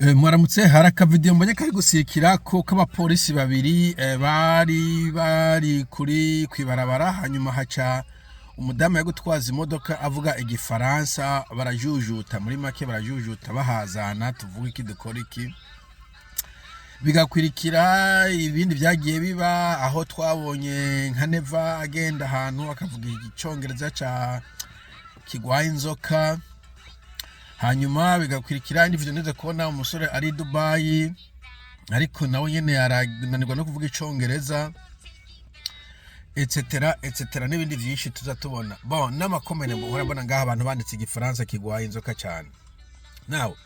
Mwaramutse, hari akavidewo mbonye kari gusikira ko k'abapolisi babiri bari kwibarabara, hanyuma haca umudamu yo gutwaza imodoka avuga igifaransa, barajujuta, muri make barajujuta bahazana tuvuga iki dukora iki. Bigakwirikira ibindi byagiye biba, aho twabonye nka Neva agenda ahantu akavuga icyongereza ca kigwaye inzoka. Hanyuma bigakwirikira indi video neza kubona umusore ari Dubai, ariko nawe nyene yarananirwa no kuvuga icongereza, etc n'ibindi vyinshi tuzatubona. Bon, n'amakomene murabona ngaha abantu banditse igifaransa kigwaye inzoka cyane. Now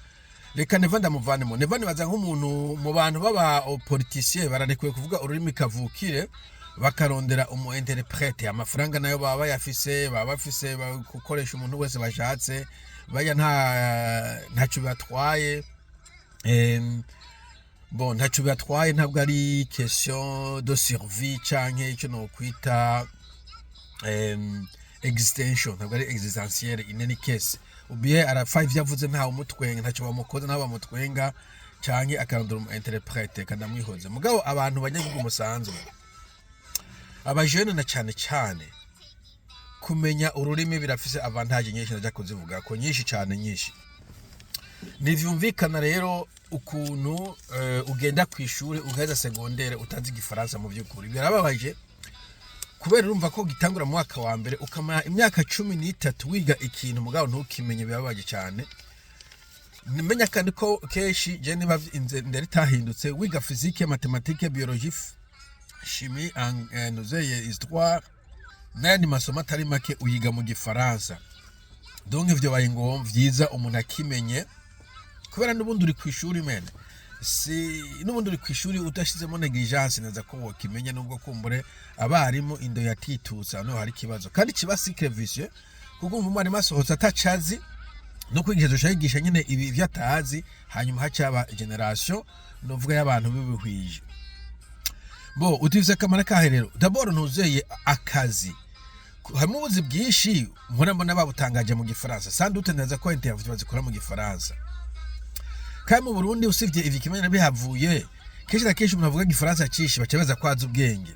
reka Neva ndamuvanemo. Neva nibaza nk'umuntu mu bantu baba politiciens bararekuye kuvuga ururimi kavukire, bakarondera umu interprete. Amafaranga nayo baba bayafise, baba bafise gukoresha umuntu wese bashatse, baya ntacu batwaye. Bon, ntacu batwaye, ntabwo ari question de survie canke icyo no kwita existential, ntabwo ari existentiel in any case. Ubiye ara 5 yavuze ntawe umutwenga, ntacu bamukoze nabo bamutwenga canke akarondera umu interprete kadamwihoze. Mugabo abantu banyagihugu musanzwe, abajene na cyane kumenya ururimi birafise avantage nyinshi najya kuzivuga ko nyinshi cyane nyinshi. Nivyumvikana rero ukuntu ugenda kwishuri ugaheza secondaire utazi igifaransa mu by'ukuri birababaje, kubera urumva ko gitangura mu mwaka wa mbere ukamara imyaka 13 wiga ikintu mugabo ntukimenye, birababaje cyane. Nimenya kandi ko keshi je niba ndari tahindutse wiga physique, mathématique, biologie, chimie, nuzeye histoire n'ayandi masomo atari make uyiga mu gifaransa. Donc ivyo baye ngo vyiza umuntu akimenye, kubera n'ubundi uri kwishuri mene, n'ubundi uri kwishuri udashizemo negligence naza ko wokimenya, nubwo kumbure abarimu indo yatitutsa no hari kibazo kandi kiba secret vision, kuko umwarimu asohotse atacazi no kwigisha ushayigisha nyene ibi vyatazi, hanyuma hacaba generation novuga y'abantu bibihwije. Bo utivise kamara kahe rero, d'abord ntuzeye akazi harimo ubuzi bwinshi mbona babutangaje mu gifaransa, sandute neza ko interview bazikora mu gifaransa. Kandi mu Burundi usivye ivi kimenya bihavuye, kenshi na kenshi umuntu avuga igifaransa cishi bacabaza kwaza ubwenge,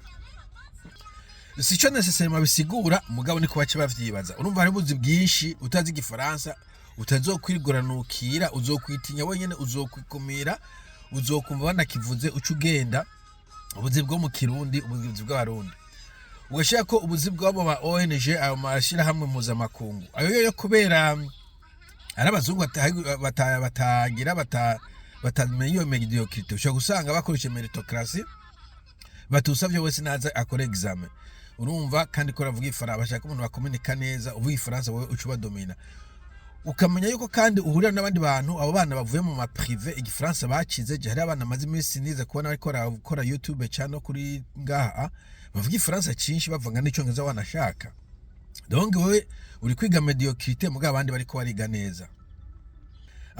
sico necessairement bisigura, mugabo niko bace bavyibaza. Urumva hari ubuzi bwinshi utazi igifaransa utazokwiriguranukira, uzokwitinya wenyene, uzokwikomera, uzokumva banakivuze uca ugenda. Ubuzi bwo mu Kirundi, ubuzi bw'abarundi ugashaka ko ubuzi bwabo ba ONG ayo mashira hamwe mpuzamakungu ayo yo kubera ari abazungu batagira batamenya iyo mediocrity, ushaka gusanga bakoresha meritocracy, batusavye wese naza akora examen. Urumva kandi ko ravuga ifaransa, bashaka umuntu bakomunika neza, uvuga ifaransa wowe ucuba domina, ukamenya yuko kandi uhurira n'abandi bantu. Abo bana bavuye mu ma privé igifaransa bacize, je hari abana maze iminsi nize kubona ariko gukora YouTube channel kuri ngaha bavuga ifaransa cyinshi bavanga n'icyongereza wanashaka. Donc wewe uri kwiga mediocrité, mugabo abandi bariko bariga neza.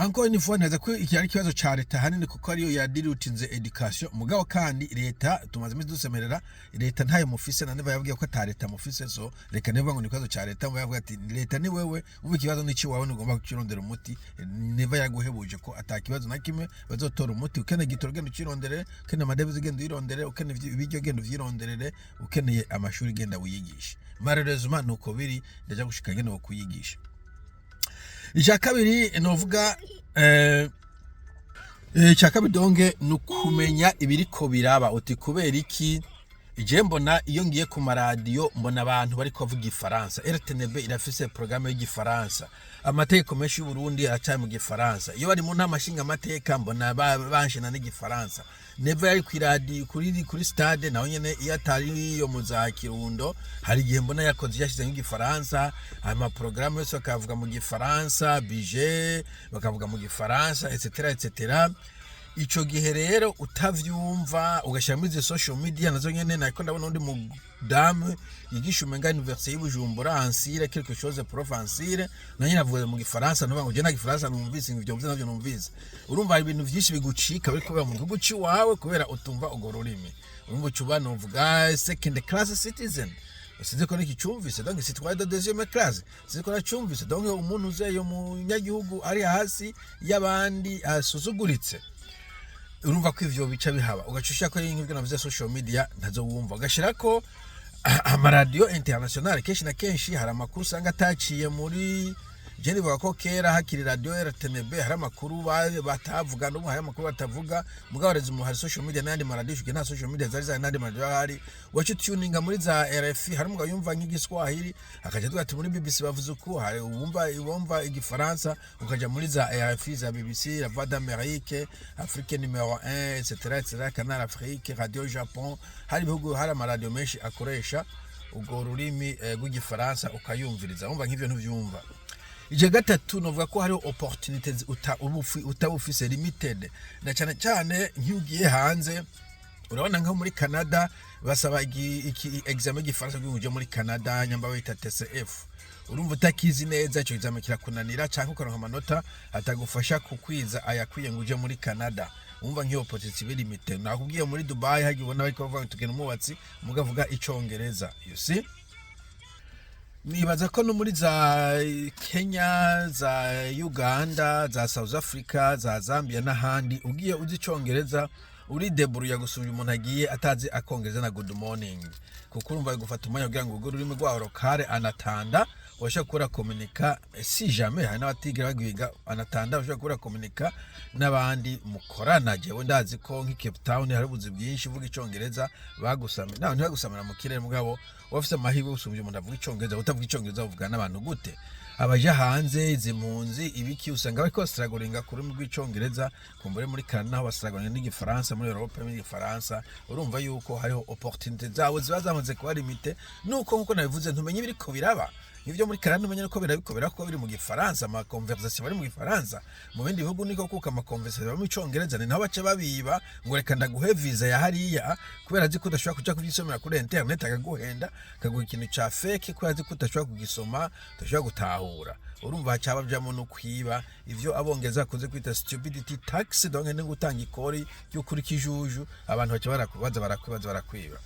Encore une fois naza ko iki ari kibazo ca leta hanini, kuko ariyo yadirutinze education. Mugabo kandi leta tumaze imisi dusemerera, leta ntayo mufise, na Neva yavuga ko ata leta mufise, so reka Neva ngo ni kibazo ca leta, ngo yavuga ati leta ni wewe, ubu ikibazo ni ciwawe nugomba kukirondera umuti. Neva yaguhebuje ko ata kibazo na kimwe bazotora umuti. Ukene gitoro genda ukirondere, ukene amadevize genda uyirondere, ukene ibiryo genda uvyironderere, ukeneye amashuri genda wiyigisha. Malheureusement nuko biri, ndaja gushika genda wo kuyigisha. Icya kabiri novuga icya kabiri donge nukumenya ibiriko biraba, uti kubera iki. Je mbona iyo ngiye ku maradiyo mbona abantu bariko bavuga igifaransa. RTNB irafise programme y'igifaransa, amategeko menshi y'u Burundi aracaye mu gifaransa. Iyo bari mu ntama nshinga amateka mbona banshina n'igifaransa. Neva yari kwiradi kuri stade naho nyene iyo atari yo muza Kirundo, hari gihe mbona yakoze yashize mu gifaransa, ama programme yose bakavuga mu gifaransa, budget bakavuga mu gifaransa, etc. Ico gihe rero utavyumva ugashira muri social media nazo nyene, nako ndabona undi mudamu yigisha umenga Université y'Ubujumbura ansire quelque chose provençale, nanye navuze mu gifaransa, no bango je na gifaransa numvise, ivyo mvuze navyo numvise. Urumva hari ibintu vyinshi bigucika biri kubera mu gihugu ciwawe kubera utumva ugo rurimi. Urumva ucuba novuga second class citizen, sinzi ko nikicumvise donc citoyen de deuxième classe sinzi ko nacumvise donc umuntu uzeyo mu nyagihugu ari hasi y'abandi asuzuguritse urumva ko ivyo bica bihaba ugacushya ko y'ingibyo navuze social media ntazo wumva ugashira ko amaradio international kenshi na kenshi hari amakuru usanga ataciye muri jeni bavuga ko kera hakiri radio RTNB hari amakuru batavuga no hari amakuru batavuga mugabo rezi mu hari social media n'andi maradio shuke nta social media zari n'andi maradio hari wacu tuninga muri za RFI hari mugabo yumva nk'igiswahili akaje twati muri BBC bavuze uko hari wumva igifaransa ukaja muri za RFI za BBC la Voix d'Amérique Afrique numéro 1 etc Canal Afrique Radio Japon hari bihugu hari amaradio menshi akoresha ubwo rurimi rw'igifaransa ukayumviriza wumva nk'ivyo ntuvyumva. Ije gatatu novuga ko hari opportunities utabufise limited na cyane nk'ugiye hanze urabona nko muri Canada basaba iki examen gifaransa gw'uje muri Canada nyamba wita TCF urumva utakizi neza cyo examen kirakunanira cyangwa ukaronka amanota atagufasha kukwiza ayakwiye nguje muri Canada umva nk'iyo opportunity limited nakubwiye muri Dubai hagiye ubona bariko bavuga tugena umubatsi mugavuga icongereza you see. Nibaza ko no muri za Kenya za Uganda za South Africa za Zambia n'ahandi ugiye uzi congereza uri debrouiller gusubira umuntu agiye atazi akongereza na good morning kuko urumva gufata umanya kugira ngo ugo rurimi rwa lokale anatanda washa kura komunika si jamais hari n'abatigira bagwiga anatanda washa kura komunika n'abandi mukorana jewe ndazi ko nk'i Cape Town hari ubuzi bwinshi vuga icongereza bagusame naho ntibagusamira mu kirere mugabo wafise amahirwe usubije umuntu avuga icongereza utavuga icongereza uvuga n'abantu gute abaje hanze izimpunzi ibiki usanga bariko struggling ku rurimi rw'icongereza kumbure muri Canada naho bastruggling n'igifaransa muri Europe n'igifaransa urumva yuko hariho opportunity zawe ziba zamaze kuba limite nuko nkuko nabivuze ntumenye biriko biraba ivyo muri Canada umenye ko birabikobera ko biri mu gifaransa ama conversation bari mu gifaransa mu bindi bihugu niko kuka ama conversation mu icongereza ni naho bace babiba ngo reka ndaguhe visa ya hariya kubera azi ko udashobora kuja kuvyisomera kuri internet akaguhenda akaguha ikintu ca fake kubera azi ko udashobora kugisoma udashobora gutahura urumva hacaba byamo no kwiba ivyo abongeza kuze kwita stupidity tax donc ni gutanga ikori yo kuri kijuju abantu bace barakwiba.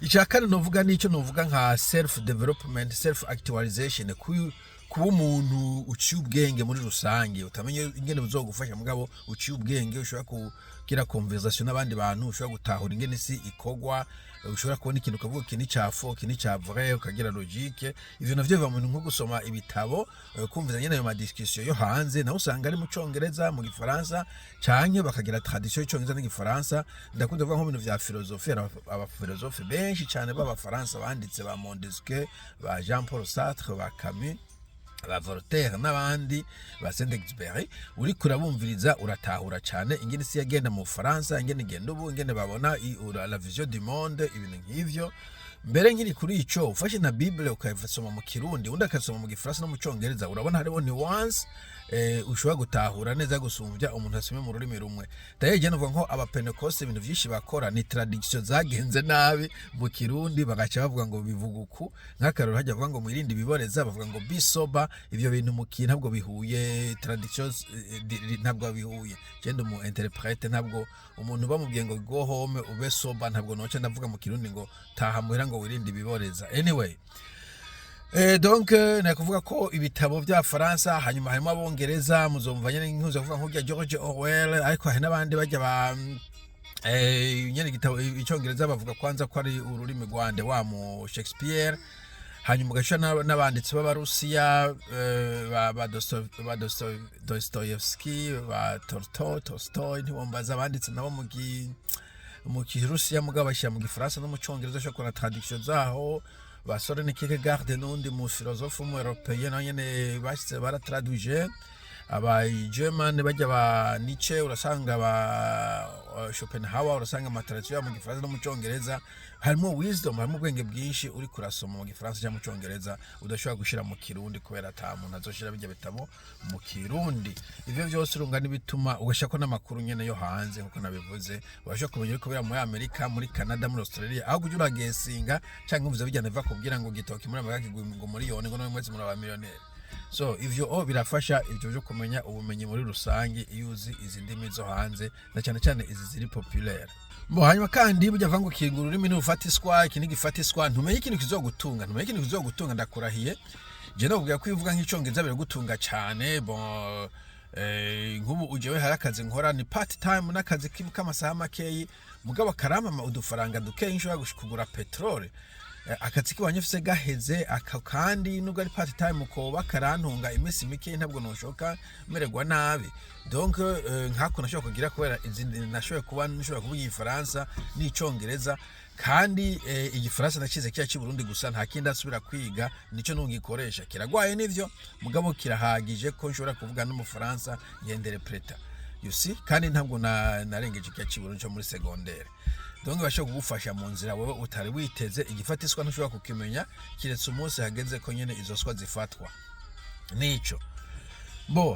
Icyakane novuga nico novuga nka self development self actualization kuba umuntu uciye ubwenge muri rusange utamenye ingene buzogufasha mugabo uciye ubwenge ushobora kugira conversation n'abandi bantu ushobora gutahura ingene si ikogwa ushobora kubona ikintu ukavuga kini ca faux kini ca vrai ukagira logique ivyo navyo biva mu nko gusoma ibitabo kumviza nyene ayo ma discussion yo hanze na usanga ari mu congereza mu gifaransa canke bakagira tradition y'icongereza n'igifaransa ndakunda kuvuga nko ibintu vya philosophie aba philosophe benshi cyane b'abafaransa banditse ba Montesquieu ba Jean Paul Sartre ba Camus ba Voltaire n'abandi ba Saint-Exupéry uri kurabumviriza uratahura cyane ingene si yagenda mu Faransa ingene genda ubu ingene babona la vision du monde ibintu nk'ivyo mbere nkiri kuri ico ufashe na Bible ukayifasoma mu Kirundi undi akasoma mu Gifaransa no mu Congereza urabona hariho nuance ushobora gutahura neza gusumvya umuntu asome mu rurimi rumwe dayeje no ngo aba Pentecost ibintu vyinshi bakora ni tradition zagenze nabi mu Kirundi bagaca bavuga ngo bivuga uku nk'akaroro hajya bavuga ngo mwirinde biboreza bavuga ngo bisoba ivyo bintu mu kintu ntabwo bihuye traditions ntabwo bihuye genda mu interprete ntabwo umuntu bamubwiye ngo go home ube soba ntabwo noce ndavuga mu Kirundi ngo taha muhira ngo wirinde biboreza anyway. Donc nakuvuga ko ibitabo bya Faransa hanyuma harimo abongereza muzumva nyene nkuza kuvuga nk'urya George Orwell ariko hari nabandi bajya ba nyene gitabo icongereza bavuga kwanza ko ari ururimi rwande wa mu Shakespeare hanyuma gasha n'abanditsi b'abarusiya ba Dostoevsky ba Tolstoy ntibombaza abanditsi nabo mu Kirusiya mugabo bashyira mu Gifaransa no mu Congereza cyo kora traduction zaho ba Soren Kierkegaard n'undi mu philosophe mu européen nyene bashyize baratraduije aba German bajya ba Nietzsche urasanga ba Schopenhauer urasanga amatraduction mu Gifaransa no mu Congereza harimo wisdom harimo ubwenge bwinshi uri kurasoma mu Gifaransa cyangwa mu Congereza udashobora gushira mu Kirundi kubera atamuntu azoshira bijya bitamo mu Kirundi ivyo byose urungana bituma ugashaka n'amakuru nyene yo hanze nkuko nabivuze urashaka kumenya ko bira muri Amerika muri Canada muri Australia aho kujya uragesinga cyangwa uvuze bijyana va kubwira ngo gitoki muri Amerika kigwe ngo miliyoni ngo no mwezi muri aba millionaire so ivyo birafasha ivyo byo kumenya ubumenyi muri rusange iyo uzi izi ndimi zo hanze na cyane cyane izi ziri populaire. Hanyuma kandi burya vango kigura ururimi n'ufata iswa ikindi gifata iswa ntumenye ikintu kizogutunga ndakurahiye je nobwira ko ivuga nk'icongereza bire gutunga cyane nk'ubu ujewe hari akazi nkora ni part time n'akazi k'amasaha makeyi mugabo karama udufaranga dukeyi nshobora kugura petrole akazi kibanye fise gaheze kandi nubwo ari part time ko bakarantunga imisi mike ntabwo noshoka mererwa nabi donc nkako nashobora kugira kubera izindi nashoboye kuba nshobora kuvuga igifaransa n'icongereza kandi igifaransa nakize kiya ci Burundi gusa nta kindi asubira kwiga nico nungikoresha kiragwaye nivyo mugabo kirahagije ko nshobora kuvuga n'umufaransa yenderpreta you see kandi ntabwo narengeje kiya ci Burundi cyo muri secondaire donc bashobora kugufasha mu nzira wewe utari witeze igifatiswa ntushobora kukimenya kiretse umunsi hageze ko nyene izo swa zifatwa nico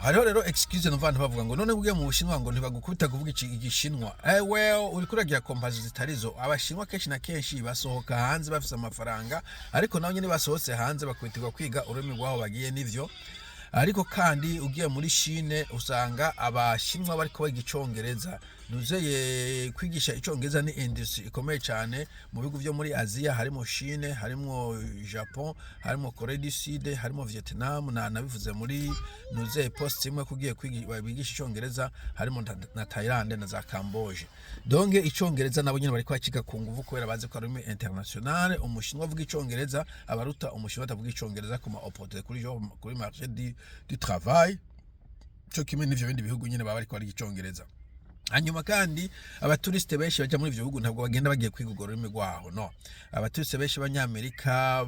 hariho rero excuse n'abantu bavuga ngo none ugiye mu Bushinwa ngo ntibagukubita kuvuga igishinwa well uri kuragira kompanyi zitarizo abashinwa kenshi na kenshi basohoka hanze bafise amafaranga ariko naho nyene basohotse hanze bakwitirwa kwiga ururimi rwaho bagiye nivyo ariko kandi ugiye muri Chine usanga abashinwa bariko bagicongereza nuzeye kwigisha icongereza ni industry ikomeye cyane mu bihugu byo muri Asia harimo Chine harimo Japan harimo Korea du Sud harimo Vietnam nabivuze muri nuzeye post imwe kugiye kwigisha icongereza harimo na Thailand na za Cambodia donc icongereza nabo nyine bariko bakiga ku nguvu kubera bazi ko ari international umushinwa avuga icongereza abaruta umushinwa atavuga icongereza kuma opportunité kuri marché du travail cyo kimwe n'ivyo bindi bihugu nyine baba bariko bari icongereza. Hanyuma kandi abaturiste benshi baje muri ivyo bihugu ntabwo bagenda bagiye kwiga ururimi rwaho no abaturiste benshi b'Abanyamerika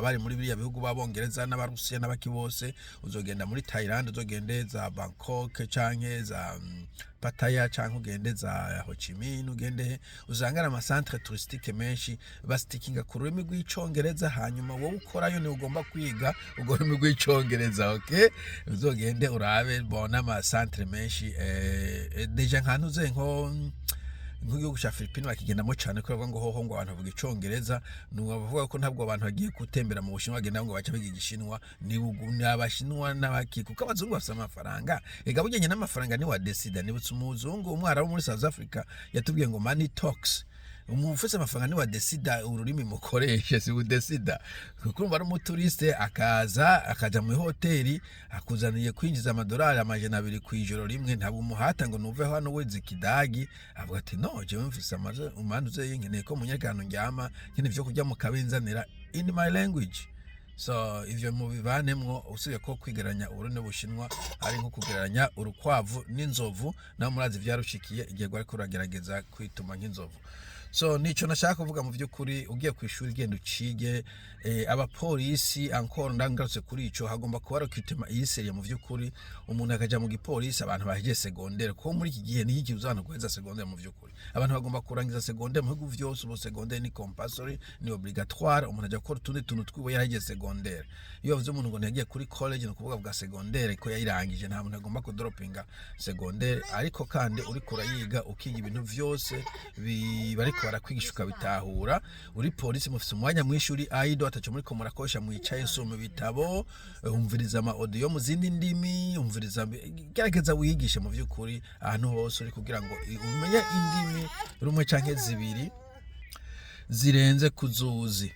bari muri biriya bihugu babongereza n'abarusiya n'abaki bose uzogenda muri Thailand uzogende za Bangkok canke za Pattaya canke ugende za Ho Chi Minh ugende uzangana ama centre touristique menshi bastikinga ku rurimi rw'icongereza hanyuma wowe ukorayo ni ugomba kwiga urwo rurimi rw'icongereza okay uzogende urabe bona ama centre menshi deja nkantu ze nk'igihugu cya Philippines bakigendamo cyane ko bavuga ngo hoho ngo abantu bavuga icongereza bavuga ko ntabwo abantu bagiye gutembera mu Bushinwa bagenda ngo baca biga igishinwa ni abashinwa n'abaki kuko abazungu bafite amafaranga ega bujyanye n'amafaranga ni wa decida nibutse umuzungu umwarabu muri South Africa yatubwiye ngo money talks umufise amafaranga ni wa decida ururimi mukoreshe si udecida kuko ari umuturiste akaja mu hoteli akuzaniye kwinjiza amadolari amajana 2 kwijoro rimwe ntabwo umuhata ngo nuve hano weze kidagi avuga ati no je mfise amaze umanduze yinkeneye ko munyegano njyama nyine byo kujya mu kabinzanira in my language so ivyo mu bibanemwo usubiye ko kwigeranya Uburundi Bushinwa ari nko kugeranya urukwavu n'inzovu na murazi vyarushikiye igihe gwari kuragerageza kwituma nk'inzovu. So nico nashaka kuvuga mu by'ukuri ugiye ku ishuri genda ucige abapolisi encore ndangarutse kuri ico hagomba kuba recruitment yiseriye mu by'ukuri umuntu akaja mu gipolisi abantu baheje secondaire ko muri iki gihe ni iki uzana kweza secondaire mu by'ukuri abantu bagomba kurangiza secondaire mu bihugu vyose ubu secondaire ni compulsory ni obligatoire umuntu aja gukora tundi tuntu twiwe yaragiye secondaire iyo bavuze umuntu ngo yagiye kuri college no kuvuga bwa secondaire ko yayirangije nta muntu agomba ku droppinga secondaire ariko kandi uri kurayiga ukiga ibintu vyose bariko barakwigisha ukabitahura uri polisi mufise umwanya mwishuri aido atacho muri ko murakosha mwicaye soma bitabo umviriza ama audio mu zindi ndimi umviriza gerageza wiyigishe mu by'ukuri ahantu hose uri kugira ngo umenye indimi rumwe canke zibiri zirenze kuzuzi.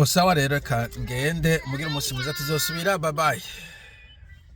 Sawa rero ka ngende mugira umunsi mwiza tuzosubira bye bye.